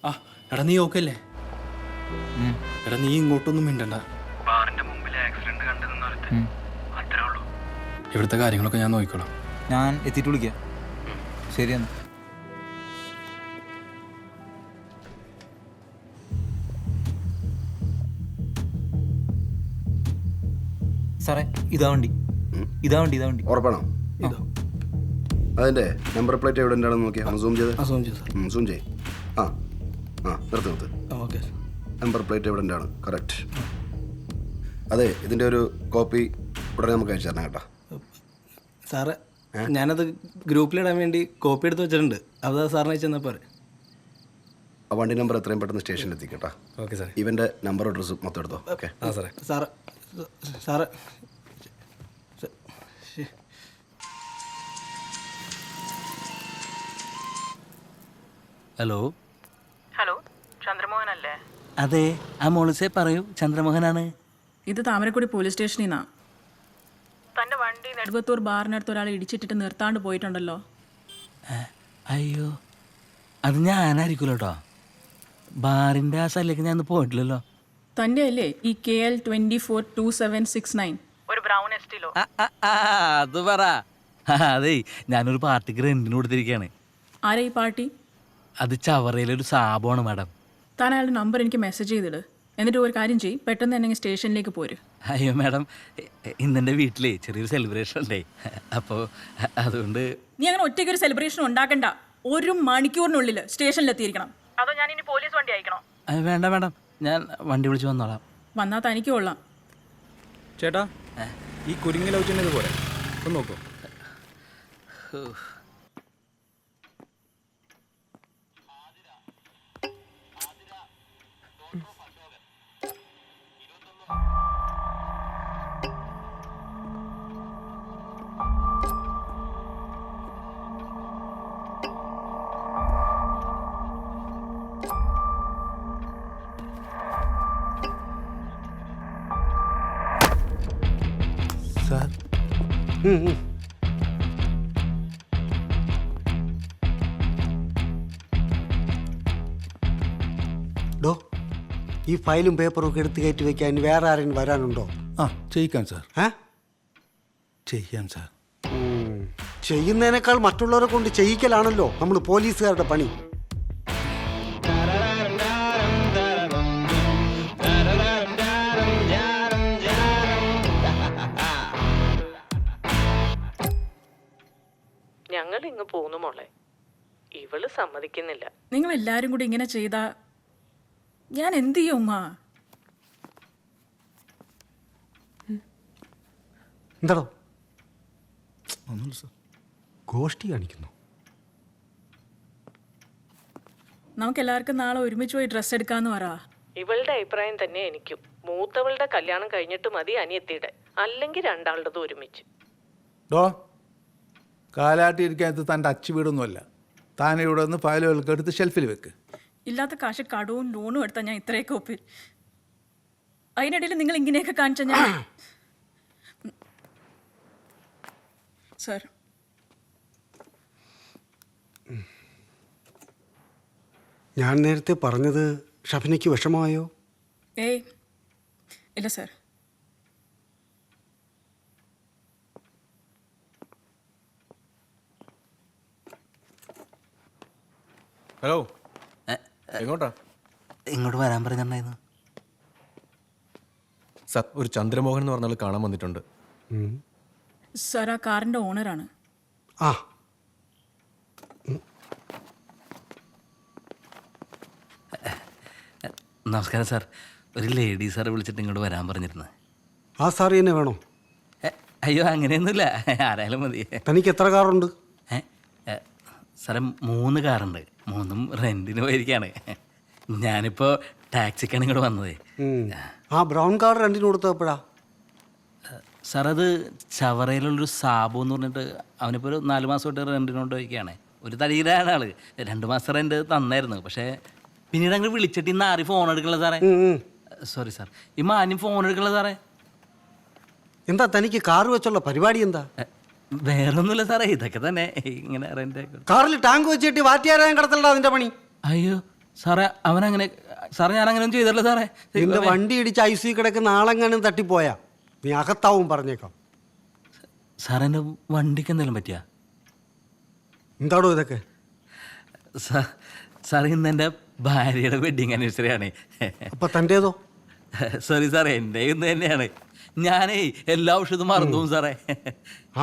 ആ എടാ നീ ഓക്കെ അല്ലേ? എടാ നീ ഇങ്ങോട്ടൊന്നും മിണ്ടണ്ട. ബാറിന്റെ മുമ്പിൽ ആക്സിഡന്റ് കണ്ടെന്ന് അത്രേ ഉള്ളൂ. ഇവിടുത്തെ കാര്യങ്ങളൊക്കെ ഞാൻ നോക്കിക്കോളാം. ഞാൻ എത്തിയിട്ട് വിളിക്കാം. ശരിയെന്ന്. സാറേ ഇതാ വണ്ടി. ഇതാ വണ്ടി. ഉറപ്പാണോ? ഇതോ അതിന്റെ നമ്പർ പ്ലേറ്റ് എവിടെ ഉണ്ടാണെന്ന് നോക്കിയാൽ സൂം ചെയ്ത് സൂം ചെയ്തു സാർ. സൂം ചെയ്. ആ നിർത്ത്. ഓക്കെ. നമ്പർ പ്ലേറ്റ് എവിടെ ഉണ്ടാണ്? കറക്റ്റ്. അതെ, ഇതിൻ്റെ ഒരു കോപ്പി ഉടനെ നമുക്ക് അയച്ചു തരണം കേട്ടോ. സാറ് ഞാനത് ഗ്രൂപ്പിലിടാൻ വേണ്ടി കോപ്പി എടുത്ത് വെച്ചിട്ടുണ്ട്. അത് സാറിന് അയച്ചു തന്നാൽ പോരെ? ആ വണ്ടി നമ്പർ എത്രയും പെട്ടെന്ന് സ്റ്റേഷനിൽ എത്തിക്കട്ടോ. ഓക്കെ സാറേ. ഇവൻ്റെ നമ്പർ അഡ്രസ്സും മൊത്തം എടുത്തോ. ഓക്കെ. ആ സാറേ. സാറ് ഹലോ ഹലോ, ചന്ദ്രമോഹൻ അല്ലേ? അതെ, ആ മോളിസെ പറയൂ, ചന്ദ്രമോഹനാണ്. ഇത് താമരക്കുടി പോലീസ് സ്റ്റേഷനിൽ നിന്നാ. തന്റെ വണ്ടി നെടുവത്തൂർ ബാറിനടുത്ത് ഒരാൾ ഇടിച്ചിട്ടിട്ട് നിർത്താണ്ട് പോയിട്ടുണ്ടല്ലോ. അയ്യോ, അത് ഞാനായിരിക്കുമല്ലോ കേട്ടോ. ബാറിൻ്റെ ആ സ്ഥലത്തേക്ക് ഞാൻ പോയിട്ടില്ലല്ലോ. തന്റെ അല്ലേ ഈ KL 242769 ഒരു ബ്രൗൺ എസ്റ്റിലോ? അത് പറ. അതെ, ഞാനൊരു പാർട്ടിക്ക് റെന്റിന് കൊടുത്തിരിക്കുകയാണ്. ആരാ ഈ പാർട്ടി? അത് ചവറയിലൊരു സാബമാണ് മാഡം. താൻ അയാളുടെ നമ്പർ എനിക്ക് മെസ്സേജ് ചെയ്തിട്. എന്നിട്ട് ഒരു കാര്യം ചെയ്യും, പെട്ടെന്ന് തന്നെ സ്റ്റേഷനിലേക്ക് പോര്. അയ്യോ മാഡം, ഇന്നെൻ്റെ വീട്ടിലേ ചെറിയൊരു സെലിബ്രേഷൻ ഉണ്ടേ, അപ്പോൾ അതുകൊണ്ട്. നീ അങ്ങനെ ഒറ്റയ്ക്കൊരു സെലിബ്രേഷൻ ഉണ്ടാക്കണ്ട. 1 മണിക്കൂറിനുള്ളിൽ സ്റ്റേഷനിലെത്തിയിരിക്കണം. അതോ ഞാൻ ഇനി പോലീസ് വണ്ടി അയക്കണോ? വേണ്ട മാഡം, ഞാൻ വണ്ടി വിളിച്ച് വന്നോളാം. വന്നാൽ തനിക്ക് കൊള്ളാം. ചേട്ടാ, ഈ കുരുങ്ങി ലവ് ചെയ്യുന്നത് പോലെ ഒന്ന് നോക്കൂ. സാർ, ഡോ ഈ ഫയലും പേപ്പറും ഒക്കെ എടുത്ത് കയറ്റി വെക്കാൻ വേറെ ആരെങ്കിലും വരാനുണ്ടോ? ആ, ചെയ്യിക്കാം സാർ. ഏ ചെയ്യാം സാർ. ചെയ്യുന്നതിനേക്കാൾ മറ്റുള്ളവരെ കൊണ്ട് ചെയ്യിക്കലാണല്ലോ നമ്മൾ പോലീസുകാരുടെ പണി. ഞങ്ങൾ ഇങ്ങ് പോന്നു മോളെ. ഇവള് സമ്മതിക്കുന്നില്ല. നിങ്ങൾ എല്ലാരും കൂടി ഇങ്ങനെ ചെയ്താ ഞാൻ എന്ത് ചെയ്യും ഉമ്മ? എന്താടോ ഒന്നുമില്ല സാർ. ഗോഷ്ടി കാണിക്കുന്നു. നമുക്ക് എല്ലാവർക്കും നാളെ ഒരുമിച്ച് പോയി ഡ്രസ്സ് എടുക്കാന്ന് പറ. ഇവളുടെ അഭിപ്രായം തന്നെ എനിക്കും. മൂത്തവളുടെ കല്യാണം കഴിഞ്ഞിട്ട് മതി അനിയത്തിയുടെ, അല്ലെങ്കിൽ രണ്ടാളുടേത് ഒരുമിച്ച്. ഡോ, കാലാട്ടിയിരിക്കാത്ത തൻ്റെ അച്ചു വീടൊന്നുമല്ല. താൻ ഇവിടെ നിന്ന് ഫയലുകൾക്ക് എടുത്ത് ഷെൽഫിൽ വെക്ക്. ഇല്ലാത്ത കാശ് കടവും ലോണും എടുത്താൽ ഞാൻ ഇത്രയൊക്കെ ഒപ്പിൽ. അതിനിടയിൽ നിങ്ങൾ ഇങ്ങനെയൊക്കെ കാണിച്ച ഞാൻ. സർ, ഞാൻ നേരത്തെ പറഞ്ഞത് ഷഫിനയ്ക്ക് വിഷമമായോ? ഏയ് ഇല്ല സർ. ഹലോ, എങ്ങോട്ടാ? ഇങ്ങോട്ട് വരാൻ പറഞ്ഞിട്ടുണ്ടായിരുന്നു സാർ. ഒരു ചന്ദ്രമോഹൻ എന്ന് പറഞ്ഞാൽ കാണാൻ വന്നിട്ടുണ്ട്. സർ, ആ കാറിൻ്റെ ഓണറാണ്. ആ, നമസ്കാരം സാർ. ഒരു ലേഡി സാറെ വിളിച്ചിട്ട് ഇങ്ങോട്ട് വരാൻ പറഞ്ഞിരുന്നത്. ആ സാറി തന്നെ വേണോ? അയ്യോ, അങ്ങനെയൊന്നുമില്ല, ആരായാലും മതി. തനിക്ക് എത്ര കാറുണ്ട്? സാറേ, 3 കാറുണ്ട്. 3ഉം റെൻറ്റിന് പോയിരിക്കുകയാണ്. ഞാനിപ്പോൾ ടാക്സിക്കാണ് ഇങ്ങോട്ട് വന്നത്. ആ ബ്രൗൺ കാർ രണ്ടിന് കൊടുത്തപ്പോഴാ? സാർ, അത് ചവറയിലുള്ളൊരു സാബു എന്ന് പറഞ്ഞിട്ട് അവനിപ്പോൾ ഒരു 4 മാസമായിട്ട് റെൻറ്റിനോട്ട് പോയിരിക്കുകയാണ്. ഒരു തടിയിലാണ് ആള്. 2 മാസം റെൻറ്റ് തന്നായിരുന്നു. പക്ഷേ പിന്നീട് അങ്ങ് വിളിച്ചിട്ട് ഇന്ന് ആരും ഫോൺ എടുക്കണല്ലോ സാറേ. സോറി സാർ, ഈ മാന്യം ഫോൺ എടുക്കണല്ലോ സാറേ. എന്താ തനിക്ക് കാർ വെച്ചുള്ള പരിപാടി എന്താ? വേറൊന്നുമില്ല സാറേ, ഇതൊക്കെ തന്നെ. ഇങ്ങനെ റെന്റ്. കാറിൽ ടാങ്ക് വെച്ചിട്ട് വാറ്റിയാരായം കടത്തലടാ അതിന്റെ പണി. അയ്യോ, സാറേ അവനങ്ങനെ സാറേ ഞാൻ അങ്ങനെ ഒന്നും ചെയ്തിട്ടില്ല സാറേ. നിന്റെ വണ്ടി ഇടിച്ച് ഐ കിടക്കുന്ന ആളെങ്ങാനും തട്ടിപ്പോയാ നീ അകത്താവും പറഞ്ഞേക്കാം. സാറേ എൻ്റെ വണ്ടിക്ക് എന്തെങ്കിലും പറ്റിയാ? എന്താടോ ഇതൊക്കെ? സാറേ ഇന്ന് എൻ്റെ ഭാര്യയുടെ വെഡിങ് ആനിവേഴ്സറി ആണ്. അപ്പൊ തൻ്റേതോ? സോറി സാറേ, എൻ്റെ ഇന്ന് തന്നെയാണ്. ഞാനേ എല്ലാ ഔഷധവും മറന്നു പോകും സാറേ.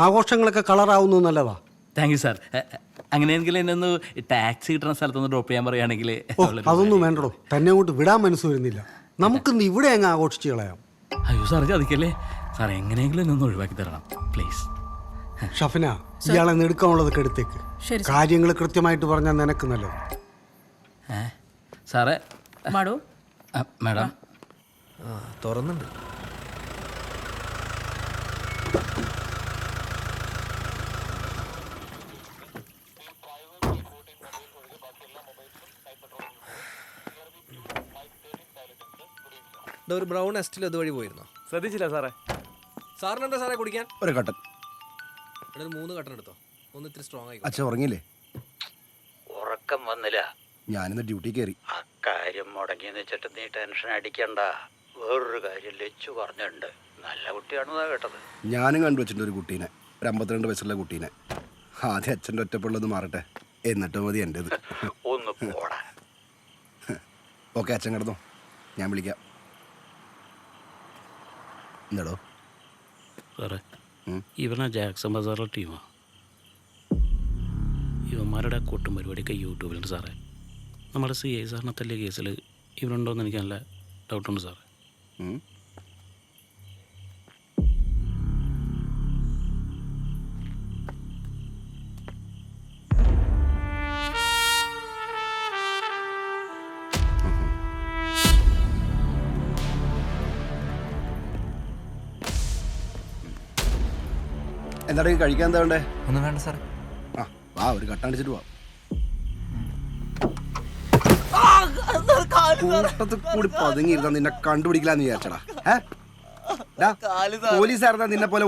ആഘോഷങ്ങളൊക്കെ കളറാവുന്നു നല്ലതാ. Thank you sir. അങ്ങനെയെങ്കിൽ എന്നെ ഒന്ന് ടാക്സി കിട്ടുന്ന സ്ഥലത്തൊന്ന് ഡ്രോപ്പ് ചെയ്യാൻ പറയുകയാണെങ്കിൽ. ഓ അതൊന്നും വേണ്ടടോ, തന്നെ അങ്ങോട്ട് വിടാൻ മനസ്സ് വരുന്നില്ല. നമുക്കിന്ന് ഇവിടെ അങ്ങ് ആഘോഷിച്ച് കളയാം. അയ്യോ സാറേ ചതിക്കല്ലേ സാറേ, എങ്ങനെയെങ്കിലും എന്നെ ഒന്ന് ഒഴിവാക്കി തരണം പ്ലീസ്. ഷഫിന, ഇയാളെ എടുക്കാനുള്ളതൊക്കെ എടുത്തേക്ക്. ശരി, കാര്യങ്ങൾ കൃത്യമായിട്ട് പറഞ്ഞാൽ നിനക്ക് നല്ലത്. സാറേ മാഡോ മാഡം തുറന്നുണ്ട്. ഒരു ബ്രൗൺ എസ്റ്റിൽ അതുവഴി പോയിരുന്നോ? ശ്രദ്ധിച്ചില്ല സാറേ. സാറിനെന്താ സാറേ കുടിക്കാൻ? ഒരു കട്ടൻ. ഇവിടെ 3 കട്ടൻ എടുത്തോ. ഒന്ന് ഇത്തിരി സ്ട്രോങ് ആയി. അച്ഛൻ ഉറങ്ങിയില്ലേ? ഉറക്കം വന്നില്ല. ഞാനിന്ന് ഡ്യൂട്ടി കയറി. ആ കാര്യം മുടങ്ങിയെന്ന് വെച്ചിട്ട് നീ ടെൻഷൻ അടിക്കണ്ട. വേറൊരു കാര്യം ലച്ചു പറഞ്ഞിട്ടുണ്ട്. നല്ല കുട്ടിയാണെന്നാ കേട്ടത്. ഞാനും കണ്ടുവച്ചിട്ടുണ്ട് ഒരു കുട്ടീനെ, ഒരു 52 വയസ്സുള്ള കുട്ടീനെ. ആദ്യം അച്ഛൻ്റെ ഒറ്റപ്പുള്ളത് മാറട്ടെ, എന്നിട്ട് മതി എൻ്റെത്. ഒന്ന് പോടാ. ഓക്കെ അച്ഛൻ കിടന്നോ, ഞാൻ വിളിക്കാം. എന്താടോ? സാറേ ഇവനാ ജാക്സൺ ബസാറിലെ ടീമാണ്. ഇവന്മാരുടെ കൊട്ടും പരിപാടിയൊക്കെ യൂട്യൂബിലുണ്ട് സാറേ. നമ്മുടെ CI സാറിനെ തല്ലിയ കേസിൽ ഇവരുണ്ടോയെന്ന് എനിക്ക് നല്ല ഡൗട്ടുണ്ട് സാറേ. എന്താടാ കഴിക്കാൻ എന്താ വേണ്ടേ? ഒന്നും വേണ്ട സാറേ. ആ വാ, ഒരു കട്ട അടിച്ചിട്ട് പോവാം. കൂട്ടത്തിൽ കൂടി പതുങ്ങിയിരുന്ന നിന്നെ കണ്ടുപിടിക്കലാന്ന് വിചാരിച്ചടാ. പോലീസായിരുന്ന നിന്നെ പോലെ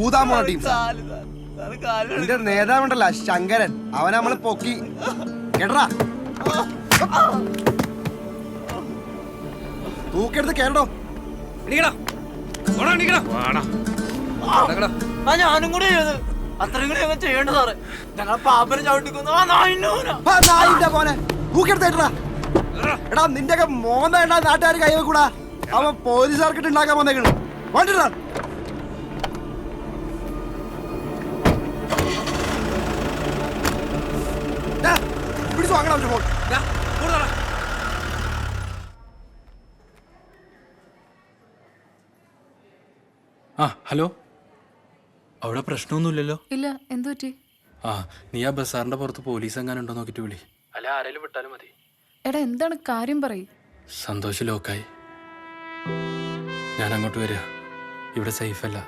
ഊതാൻ പോണ ടീം. നിന്റെ നേതാവുണ്ടല്ല ശങ്കരൻ, അവനെ നമ്മള് പൊക്കി കേട്ടടാ. തൂക്കെടുത്ത് കേട്ടോ. ഞാനും കൂടെ അത്രയും കൂടി ഞങ്ങൾ ചെയ്യേണ്ട സാറേ. ഞങ്ങളെ പാപ്പനെ ചവിട്ടിക്കുന്നു. എടാ നിന്റെ ഒക്കെ മോന്ത നാട്ടുകാർ കൈവെക്കൂടാ. അവൻ പോലീസുകാർക്കിട്ട് ഉണ്ടാക്കാൻ വന്നേക്കണ്. വേണ്ടിട്ടാ പിടിച്ചു വാങ്ങണം അവന്റെ ഫോൺ. ആ ഹലോ, അവിടെ പ്രശ്നമൊന്നുമില്ലല്ലോ? ഇല്ല, എന്തു പറ്റി? ആ നീ ആ ബസാറിന്റെ പുറത്ത് പോലീസ് എങ്ങാനും ഉണ്ടോ നോക്കിയിട്ട് വിളി. അല്ല ആരെങ്കിലും വിട്ടാലും മതി. എടാ എന്താണ് കാര്യം പറയ്. സന്തോഷ് ലോക്കായി. ഞാൻ അങ്ങോട്ട് വരിക. ഇവിടെ സേഫ് അല്ല.